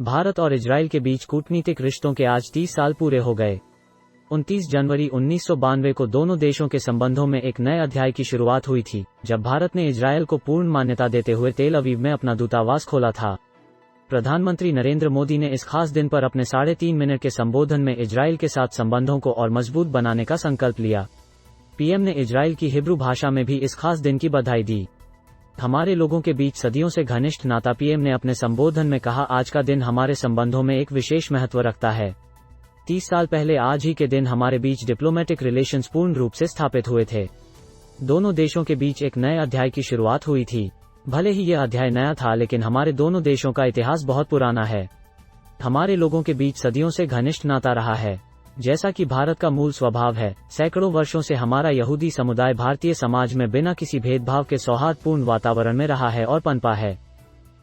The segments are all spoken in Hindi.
भारत और इजराइल के बीच कूटनीतिक रिश्तों के आज 30 साल पूरे हो गए। 29 जनवरी 1992 को दोनों देशों के संबंधों में एक नए अध्याय की शुरुआत हुई थी, जब भारत ने इजरायल को पूर्ण मान्यता देते हुए तेल अवीव में अपना दूतावास खोला था। प्रधानमंत्री नरेंद्र मोदी ने इस खास दिन पर अपने 3.5 मिनट के संबोधन में इजरायल के साथ संबंधों को और मजबूत बनाने का संकल्प लिया। पीएम ने इजरायल की हिब्रू भाषा में भी इस खास दिन की बधाई दी। हमारे लोगों के बीच सदियों से घनिष्ठ नाता, पीएम ने अपने संबोधन में कहा, आज का दिन हमारे संबंधों में एक विशेष महत्व रखता है। 30 साल पहले आज ही के दिन हमारे बीच डिप्लोमेटिक रिलेशंस पूर्ण रूप से स्थापित हुए थे। दोनों देशों के बीच एक नए अध्याय की शुरुआत हुई थी। भले ही यह अध्याय नया था, लेकिन हमारे दोनों देशों का इतिहास बहुत पुराना है। हमारे लोगों के बीच सदियों से घनिष्ठ नाता रहा है। जैसा कि भारत का मूल स्वभाव है, सैकड़ों वर्षों से हमारा यहूदी समुदाय भारतीय समाज में बिना किसी भेदभाव के सौहार्दपूर्ण वातावरण में रहा है और पनपा है।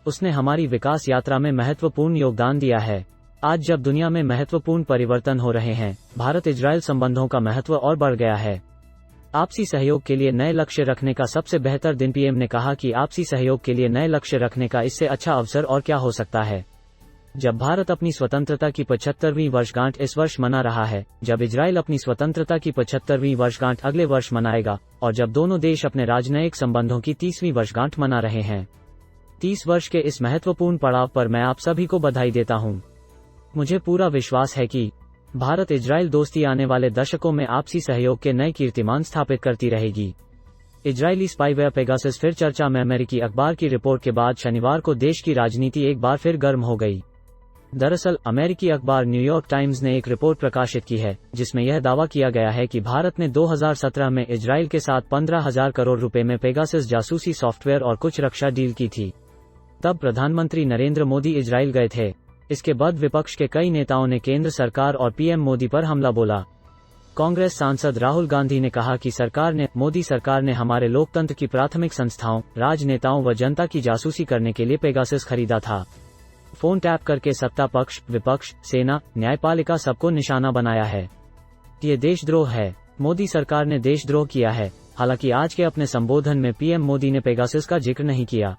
उसने हमारी विकास यात्रा में महत्वपूर्ण योगदान दिया है। आज जब दुनिया में महत्वपूर्ण परिवर्तन हो रहे हैं, भारत इजरायल संबंधों का महत्व और बढ़ गया है। आपसी सहयोग के लिए नए लक्ष्य रखने का सबसे बेहतर दिन, पीएम ने कहा कि आपसी सहयोग के लिए नए लक्ष्य रखने का इससे अच्छा अवसर और क्या हो सकता है। जब भारत अपनी स्वतंत्रता की 75वीं वर्षगांठ इस वर्ष मना रहा है, जब इजरायल अपनी स्वतंत्रता की 75वीं वर्षगांठ अगले वर्ष मनाएगा, और जब दोनों देश अपने राजनयिक संबंधों की 30वीं वर्षगांठ मना रहे हैं, 30 वर्ष के इस महत्वपूर्ण पड़ाव पर मैं आप सभी को बधाई देता हूं। मुझे पूरा विश्वास है कि भारत इजरायल दोस्ती आने वाले दशकों में आपसी सहयोग के नए कीर्तिमान स्थापित करती रहेगी। इजरायली स्पाईवेयर पेगासस फिर चर्चा में। अमेरिकी अखबार की रिपोर्ट के बाद शनिवार को देश की राजनीति एक बार फिर गर्म हो गई। दरअसल अमेरिकी अखबार न्यूयॉर्क टाइम्स ने एक रिपोर्ट प्रकाशित की है, जिसमें यह दावा किया गया है कि भारत ने 2017 में इजरायल के साथ 15,000 करोड़ रुपए में पेगासस जासूसी सॉफ्टवेयर और कुछ रक्षा डील की थी। तब प्रधानमंत्री नरेंद्र मोदी इजरायल गए थे। इसके बाद विपक्ष के कई नेताओं ने केंद्र सरकार और पीएम मोदी पर हमला बोला। कांग्रेस सांसद राहुल गांधी ने कहा कि मोदी सरकार ने हमारे लोकतंत्र की प्राथमिक संस्थाओं, राजनेताओं व जनता की जासूसी करने के लिए पेगासस खरीदा था। फोन टैप करके सत्ता पक्ष, विपक्ष, सेना, न्यायपालिका सबको निशाना बनाया है। ये देशद्रोह है। मोदी सरकार ने देशद्रोह किया है। हालांकि आज के अपने संबोधन में पीएम मोदी ने पेगासस का जिक्र नहीं किया।